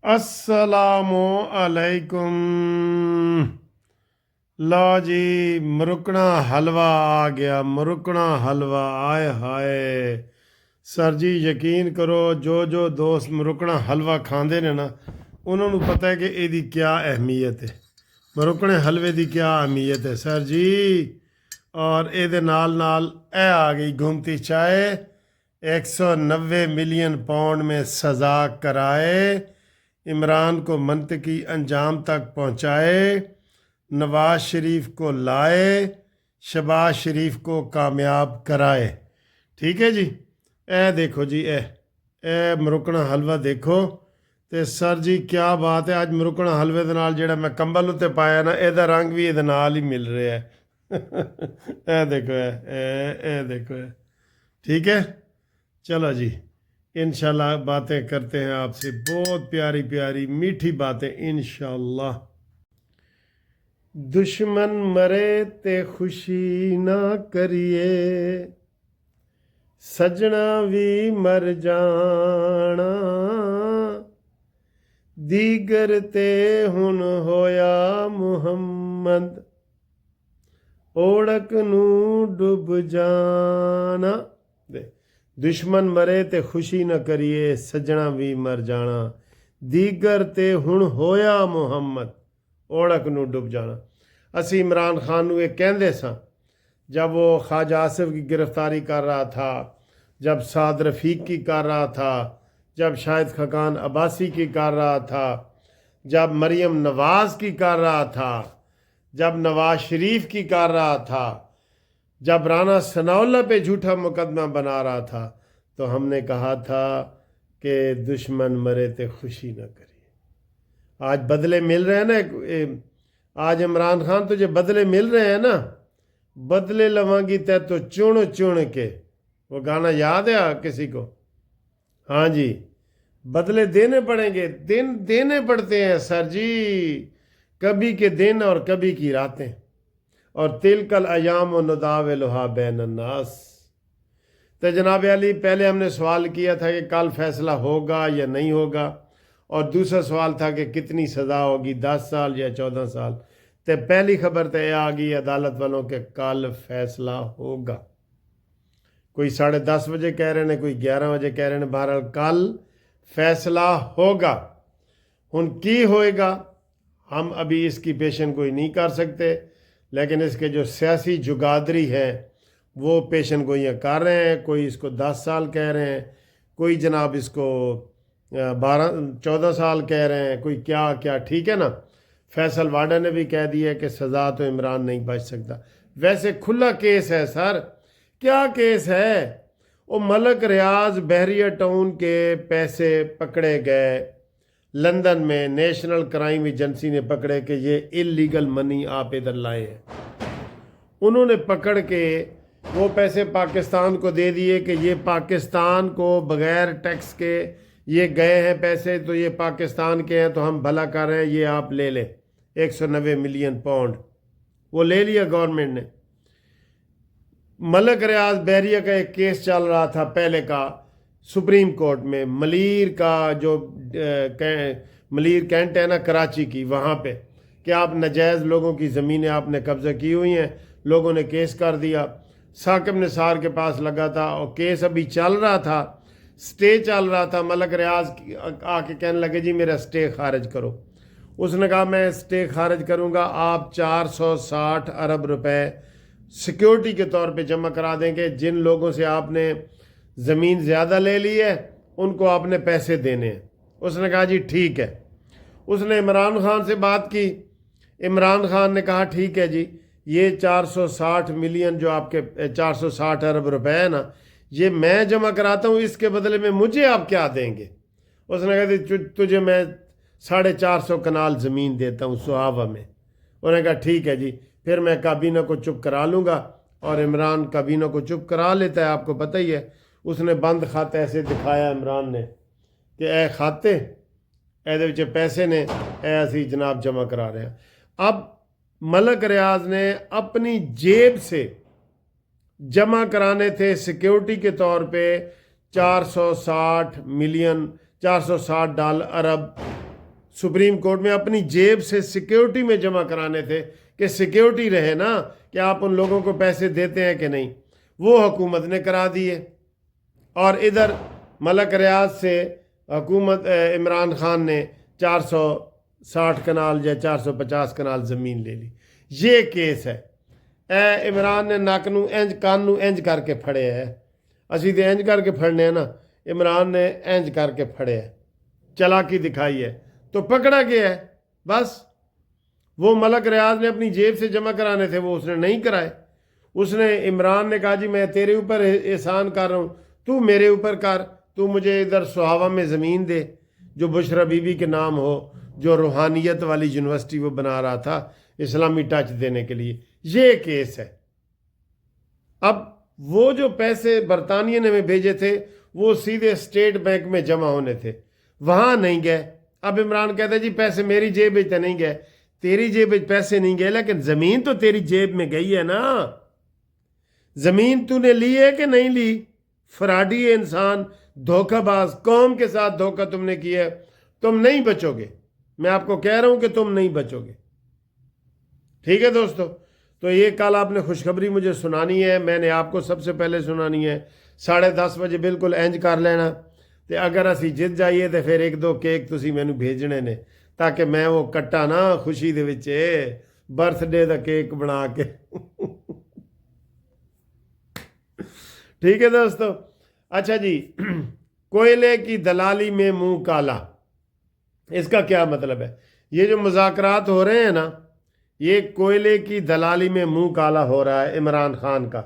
अस्सलामु अलैकुम। लो जी, मरुकना हलवा आ गया। मरुकना हलवा, आए हाय। सर जी यकीन करो, जो जो दोस्त मरुकना हलवा खांदे ने ना, उन्होंने पता है कि ਇਹਦੀ क्या अहमियत है। मरुकने हलवे ਦੀ क्या अहमियत है सर जी। और ਇਹਦੇ ਨਾਲ ਨਾਲ ਇਹ आ गई घूमती चाय। 190 मिलियन पाउंड में सजा कराए, इमरान को मंतकी अंजाम तक पहुँचाए, नवाज शरीफ को लाए, शहबाज शरीफ को कामयाब कराए। ठीक है जी। ए देखो जी, ए मरुकना हलवा देखो। ਤੇ ਸਰ ਜੀ ਕਿਆ ਬਾਤ ਹੈ। ਅੱਜ ਮਰੁਕਣਾ ਹਲਵੇ ਦੇ ਨਾਲ ਜਿਹੜਾ ਮੈਂ ਕੰਬਲ ਉੱਤੇ ਪਾਇਆ ਨਾ, ਇਹਦਾ ਰੰਗ ਵੀ ਇਹਦੇ ਨਾਲ ਹੀ ਮਿਲ ਰਿਹਾ ਹੈ। ਇਹ ਦੇਖੋ, ਇਹ ਦੇਖੋ। ठीक है, चलो जी, इंशाल्लाह बातें करते हैं आपसे, बहुत प्यारी प्यारी मीठी बातें इंशाल्लाह। दुश्मन मरे ते खुशी ना करिए, सजना भी मर जाना, दीगर ते हुन होया मुहम्मद, ओड़क नू डुब जाना। दुश्मन मरे ते खुशी न करिए, सजना भी मर जाना, दीगर ते हुण होया मुहम्मद, ओड़क नू डुब जाना। असी इमरान खान नू ये कहंदे सां जब वो ख्वाजा आसिफ की गिरफ्तारी कर रहा था, जब साद रफ़ीक की कर रहा था, जब शाहिद खकान अब्बासी की कर रहा था, जब मरियम नवाज़ की कर रहा था, जब नवाज शरीफ की कर रहा था, जब राना सनाउल्लाह पे झूठा मुकदमा बना रहा था, तो हमने कहा था कि दुश्मन मरे ते खुशी न करिए। आज बदले मिल रहे हैं ना। आज इमरान खान तुझे बदले मिल रहे हैं ना। बदले लवांगी तय तो चुन चुन के, वो गाना याद है किसी को? हाँ जी, बदले देने पड़ेंगे। दिन देने पड़ते हैं सर जी, कभी के दिन और कभी की रातें। और तिलकल अयाम नुदाविलुहा बैनन्नास। तो जनाब अली, पहले हमने सवाल किया था कि कल फैसला होगा या नहीं होगा, और दूसरा सवाल था कि कितनी सज़ा होगी, 10 साल या 14 साल। तो पहली खबर तो यह आ गई अदालत वालों के कल फैसला होगा। कोई 10:30 बजे कह रहे हैं, कोई 11 बजे कह रहे हैं, बहरहाल कल फैसला होगा। हुन की होएगा हम अभी इसकी पेशन कोई नहीं कर सकते, लेकिन इसके जो सियासी जुगादरी है वो पेशन गोइयाँ कर रहे हैं। कोई इसको 10 साल कह रहे हैं, कोई जनाब इसको 14 साल कह रहे हैं, कोई क्या क्या। ठीक है ना। फैसल वाडा ने भी कह दिया कि सज़ा तो इमरान नहीं बच सकता। वैसे खुला केस है सर। क्या केस है? वो मलक रियाज बहरिया टाउन के पैसे पकड़े गए, लंदन में नेशनल क्राइम एजेंसी ने पकड़े कि ये इलीगल मनी आप इधर लाए हैं। उन्होंने पकड़ के वो पैसे पाकिस्तान को दे दिए कि ये पाकिस्तान को बग़ैर टैक्स के ये गए हैं पैसे, तो ये पाकिस्तान के हैं, तो हम भला कर रहे हैं, ये आप ले लें। 190 मिलियन पाउंड वो ले लिया गवर्नमेंट ने। मलक रियाज बहरिया का एक केस चल रहा था पहले का सुप्रीम कोर्ट में, मलीर का जो मलीर कैंट है ना कराची की, वहाँ पे कि आप नाजायज़ लोगों की ज़मीनें आपने कब्ज़ा की हुई हैं। लोगों ने केस कर दिया, साकिब निसार के पास लगा था, और केस अभी चल रहा था, स्टे चल रहा था। मलक रियाज आके कहने लगे जी मेरा स्टे खारिज करो। उसने कहा मैं स्टे खारिज करूँगा, आप 460 अरब रुपए सिक्योरिटी के तौर पे जमा करा देंगे। जिन लोगों से आपने ज़मीन ज़्यादा ले ली है उनको आपने पैसे देने हैं। उसने कहा जी ठीक है। उसने इमरान खान से बात की। इमरान खान ने कहा ठीक है जी, ये 460 मिलियन जो आपके 460 अरब रुपए है ना, ये मैं जमा कराता हूँ, इसके बदले में मुझे आप क्या देंगे? उसने कहा तुझे मैं 450 कनाल ज़मीन देता हूँ सुहावा में। उन्होंने कहा ठीक है जी, फिर मैं काबीना को चुप करा लूँगा। और इमरान काबीना को चुप करा लेता है, आपको पता ही है। उसने बंद खाता ऐसे दिखाया इमरान ने कि ए खाते ਇਹਦੇ ਵਿੱਚ पैसे ने ऐसे जनाब जमा करा रहे हैं। अब मलक रियाज ने अपनी जेब से जमा कराने थे सिक्योरिटी के तौर पे 460 मिलियन $460 अरब सुप्रीम कोर्ट में अपनी जेब से सिक्योरिटी में जमा कराने थे कि सिक्योरिटी रहे ना कि आप उन लोगों को पैसे देते हैं कि नहीं, वो हुकूमत ने करा दिए। और इधर मलक रियाज से हुकूमत इमरान खान ने 460 कनाल या 450 कनाल ज़मीन ले ली। ये केस है। इमरान ने नक नूं इंज कान नूं इंज करके फड़े है, असी तो इंज करके फड़ने हैं ना, इमरान ने इंज करके फड़े है, चालाकी दिखाई है तो पकड़ा गया है। बस वो मलक रियाज ने अपनी जेब से जमा कराने थे, वो उसने नहीं कराए। उसने इमरान ने कहा जी मैं तेरे ऊपर एहसान कर रहा हूँ, तू मेरे ऊपर कर, तू मुझे इधर सुहावा में ज़मीन दे जो बुशरा बीबी के नाम हो, जो रूहानियत वाली यूनिवर्सिटी वो बना रहा था इस्लामी टच देने के लिए। ये केस है। अब वो जो पैसे बरतानिया ने में भेजे थे वो सीधे स्टेट बैंक में जमा होने थे, वहाँ नहीं गए। अब इमरान कहता है जी पैसे मेरी जेब में तो नहीं गए, तेरी जेब में पैसे नहीं गए लेकिन ज़मीन तो तेरी जेब में गई है ना। ज़मीन तूने ली है कि नहीं ली? फराडी इंसान, धोखाबाज, कौम के साथ धोखा तुमने किया है, तुम नहीं बचोगे। मैं आपको कह रहा हूं कि तुम नहीं बचोगे। ठीक है दोस्तों, तो ये कल आपने खुशखबरी मुझे सुनानी है, मैंने आपको सबसे पहले सुनानी है। 10:30 बजे बिल्कुल इंज कर लेना, तो अगर असी जित जाइए तो फिर 1-2 केक तुसी मैनू भेजने ने ताकि मैं वो कट्टा ना खुशी दे विच बर्थडे का केक बना के ठीक है दोस्तों। अच्छा जी, कोयले की दलाली में मुंह काला, इसका क्या मतलब है? ये जो मुज़ाकरात हो रहे हैं ना, ये कोयले की दलाली में मुंह काला हो रहा है इमरान खान का,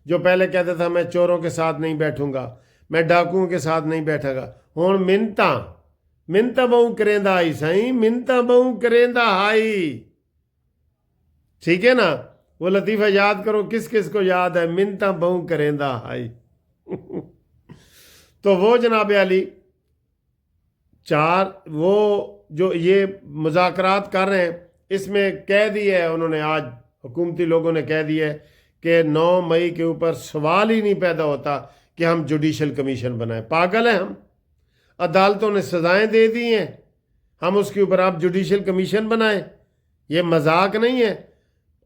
जो पहले कहता था मैं चोरों के साथ नहीं बैठूंगा, मैं डाकुओं के साथ नहीं बैठागा। हुण मिन्नतां बहु करेंदा आई साईं, मिन्नतां बहु करेंदा हाई। ठीक है ना, वो लतीफ़ा याद करो, किस किस को याद है, मिन्नतां बहु करेंदा हाई तो वो जनाब अली वो जो ये मुज़ाकरात कर रहे हैं, इसमें कह दिया है उन्होंने, आज हुकूमती लोगों ने कह दिया है कि 9 मई के ऊपर सवाल ही नहीं पैदा होता कि हम जुडिशल कमीशन बनाएं। पागल हैं हम, अदालतों ने सजाएं दे दी हैं, हम उसके ऊपर आप जुडिशल कमीशन बनाएं? ये मजाक नहीं है।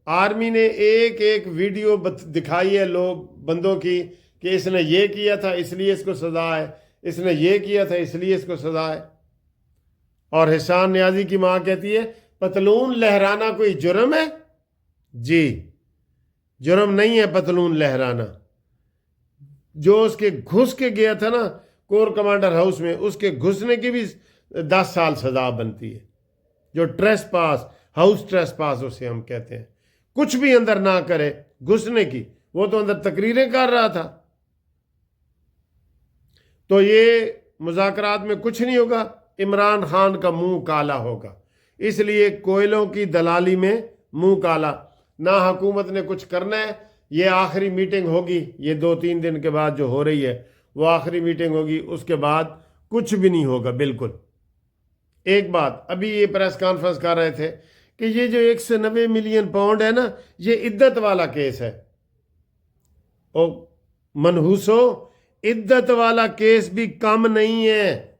आर्मी ने एक एक वीडियो दिखाई है लोग बंदों की कि इसने ये किया था इसलिए इसको सजा है, इसने ये किया था इसलिए इसको सजा है। और हिसान नियाजी की माँ कहती है पतलून लहराना कोई जुर्म है? जी, जुर्म नहीं है पतलून लहराना। जो उसके घुस के गया था ना कोर कमांडर हाउस में, उसके घुसने की भी 10 साल सजा बनती है। जो ट्रेस पास, हाउस ट्रेस पास उसे हम कहते हैं, कुछ भी अंदर ना करे, घुसने की, वो तो अंदर तकरीरें कर रहा था। तो ये मुज़ाकरात में कुछ नहीं होगा, इमरान खान का मुंह काला होगा। इसलिए कोयलों की दलाली में मुंह काला, ना हुकूमत ने कुछ करना है। ये आखिरी मीटिंग होगी, ये 2-3 दिन के बाद जो हो रही है वो आखिरी मीटिंग होगी, उसके बाद कुछ भी नहीं होगा बिल्कुल। एक बात, अभी ये प्रेस कॉन्फ्रेंस कर रहे थे कि ये जो 190 मिलियन पाउंड है ना, ये इद्दत वाला केस है। ओ मनहूसो, इद्दत वाला केस भी कम नहीं है।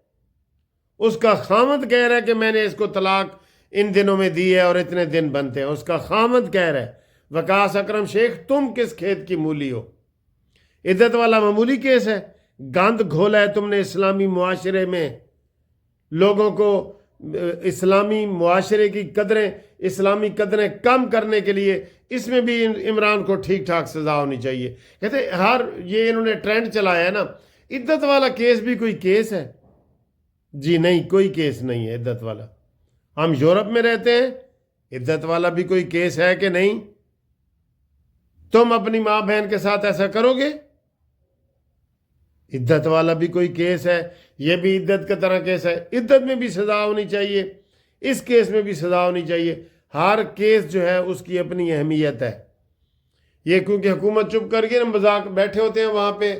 उसका खामद कह रहा है कि मैंने इसको तलाक इन दिनों में दी है और इतने दिन बनते हैं, उसका खामद कह रहा है। वकास अकरम शेख, तुम किस खेत की मूली हो? इद्दत वाला मामूली केस है। गंद घोला है तुमने इस्लामी मुआशरे में, लोगों को इस्लामी मुआशरे की कदरें, इस्लामी कदरें कम करने के लिए इसमें भी इमरान को ठीक ठाक सजा होनी चाहिए। कहते हर ये इन्होंने ट्रेंड चलाया है ना, इद्दत वाला केस भी कोई केस है? जी नहीं, कोई केस नहीं है इद्दत वाला। हम यूरोप में रहते हैं, इद्दत वाला भी कोई केस है कि नहीं? तुम अपनी माँ बहन के साथ ऐसा करोगे? इद्दत वाला भी कोई केस है, यह भी इद्दत की तरह केस है। इद्दत में भी सजा होनी चाहिए, इस केस में भी सजा होनी चाहिए। हर केस जो है उसकी अपनी अहमियत है। ये क्योंकि हुकूमत चुप करके ना मजाक बैठे होते हैं वहाँ पे,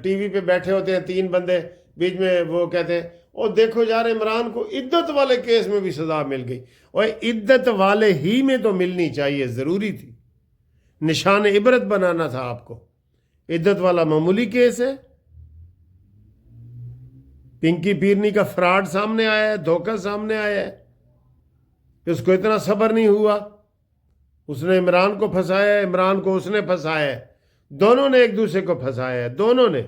टीवी पे बैठे होते हैं 3 बंदे, बीच में वो कहते हैं और देखो यार इमरान को इद्दत वाले केस में भी सजा मिल गई। और इद्दत वाले ही में तो मिलनी चाहिए, ज़रूरी थी, निशान इबरत बनाना था आपको। इद्दत वाला मामूली केस है। पिंकी पीरनी का फ्रॉड सामने आया है, धोखा सामने आया है, उसको इतना सब्र नहीं हुआ, उसने इमरान को फंसाया, इमरान को उसने फंसाया है, दोनों ने एक दूसरे को फंसाया है, दोनों ने।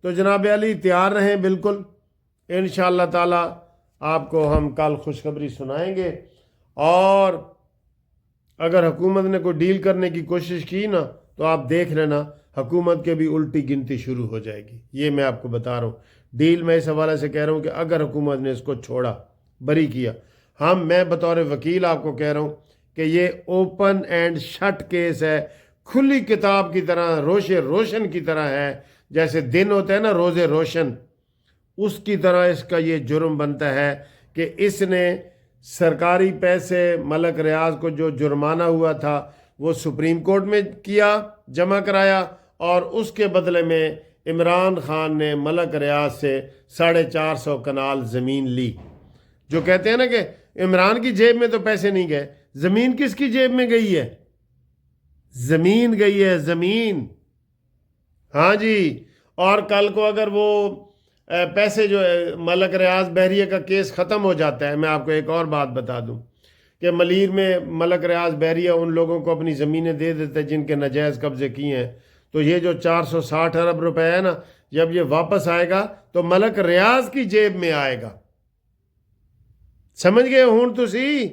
तो जनाब अली तैयार रहें बिल्कुल, इंशाअल्लाह ताला आपको हम कल खुशखबरी सुनाएंगे। और अगर हुकूमत ने कोई डील करने की कोशिश की ना तो आप देख लेना हुकूमत के भी उल्टी गिनती शुरू हो जाएगी, ये मैं आपको बता रहा हूँ। डील मैं इस हवाले से कह रहा हूँ कि अगर हुकूमत ने इसको छोड़ा, बरी किया, मैं बतौर वकील आपको कह रहा हूँ कि ये ओपन एंड शट केस है, खुली किताब की तरह, रोशे रोशन की तरह है, जैसे दिन होते हैं ना रोज़े रोशन, उसकी तरह इसका ये जुर्म बनता है कि इसने सरकारी पैसे मलक रियाज को जो जुर्माना हुआ था वो सुप्रीम कोर्ट में किया, जमा कराया, और उसके बदले में इमरान खान ने मलक रियाज से 450 कनाल ज़मीन ली। जो कहते हैं ना कि इमरान की जेब में तो पैसे नहीं गए, ज़मीन किसकी जेब में गई है? ज़मीन गई है, ज़मीन। हाँ जी। और कल को अगर वो पैसे जो है, मलक रियाज बहरिया का केस ख़त्म हो जाता है, मैं आपको एक और बात बता दूं कि मलीर में मलक रियाज बहरिया उन लोगों को अपनी ज़मीनें दे देते हैं जिनके नाजायज़ कब्ज़े किए हैं, तो ये जो 460 अरब रुपए है ना, जब ये वापस आएगा तो मलक रियाज की जेब में आएगा। समझ गए हूँ तुसी?